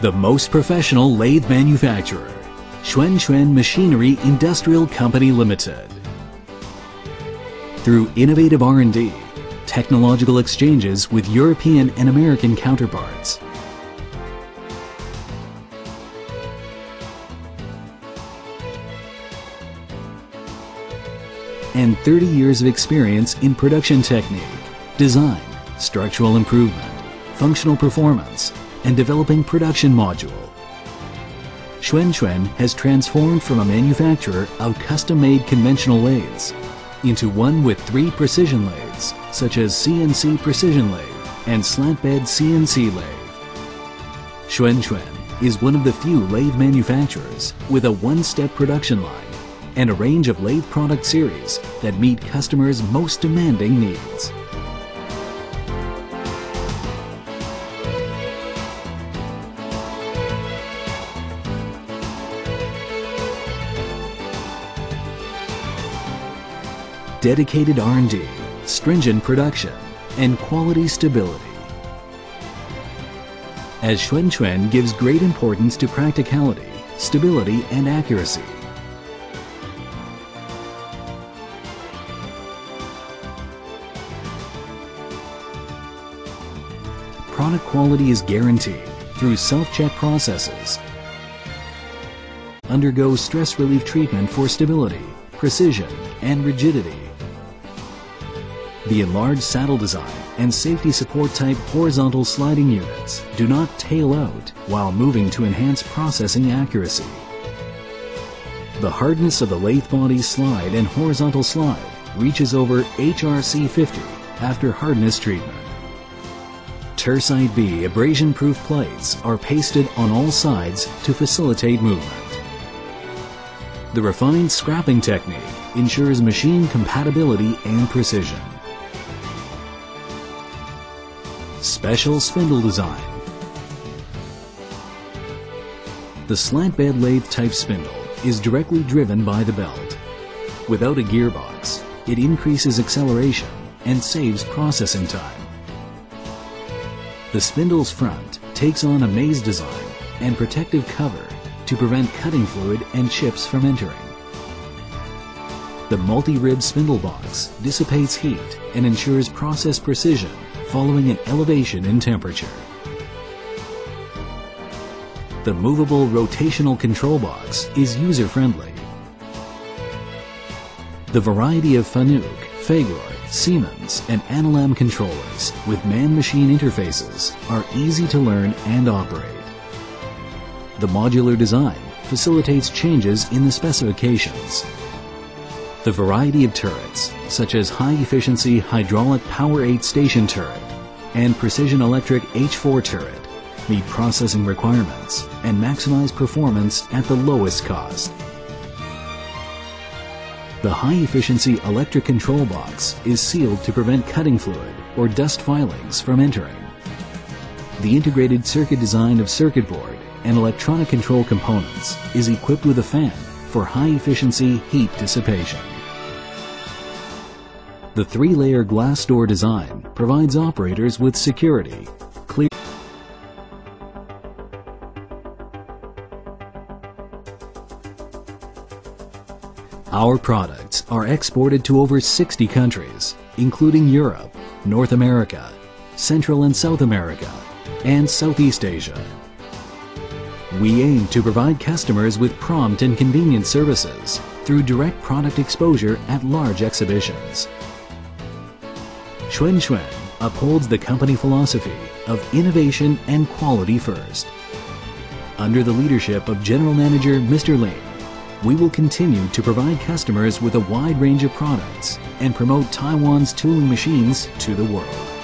The most professional lathe manufacturer, TIjourdN Machinery Industrial Company Limited. Through innovative R&D, technological exchanges with European and American counterparts, and 30 years of experience in production technique, design, structural improvement, functional performance, and developing production module. TIjourdN has transformed from a manufacturer of custom-made conventional lathes into one with 3 precision lathes, such as CNC precision lathe and slant bed CNC lathe. TIjourdN is one of the few lathe manufacturers with a one-step production line and a range of lathe product series that meet customers' most demanding needs. Dedicated R&D, stringent production, and quality stability. As TIjourdN gives great importance to practicality, stability, and accuracy. Product quality is guaranteed through self-check processes. Undergo stress relief treatment for stability, precision, and rigidity. The enlarged saddle design and safety support type horizontal sliding units do not tail out while moving to enhance processing accuracy. The hardness of the lathe body slide and horizontal slide reaches over HRC 50 after hardness treatment. Tersite B abrasion-proof plates are pasted on all sides to facilitate movement. The refined scrapping technique ensures machine compatibility and precision. Special spindle design. The slant bed lathe type spindle is directly driven by the belt. Without a gearbox, it increases acceleration and saves processing time. The spindle's front takes on a maze design and protective cover to prevent cutting fluid and chips from entering. The multi-rib spindle box dissipates heat and ensures process precision following an elevation in temperature. The movable rotational control box is user-friendly. The variety of Fanuc, Fagor, Siemens, and Analam controllers with man-machine interfaces are easy to learn and operate. The modular design facilitates changes in the specifications. The variety of turrets, such as high-efficiency hydraulic Power 8 station turret and precision electric H4 turret, meet processing requirements and maximize performance at the lowest cost. The high-efficiency electric control box is sealed to prevent cutting fluid or dust filings from entering. The integrated circuit design of circuit board and electronic control components is equipped with a fan for high-efficiency heat dissipation. The 3-layer glass door design provides operators with security, clear. Our products are exported to over 60 countries, including Europe, North America, Central and South America, and Southeast Asia. We aim to provide customers with prompt and convenient services through direct product exposure at large exhibitions. TIjourdN upholds the company philosophy of innovation and quality first. Under the leadership of General Manager Mr. Lin, we will continue to provide customers with a wide range of products and promote Taiwan's tooling machines to the world.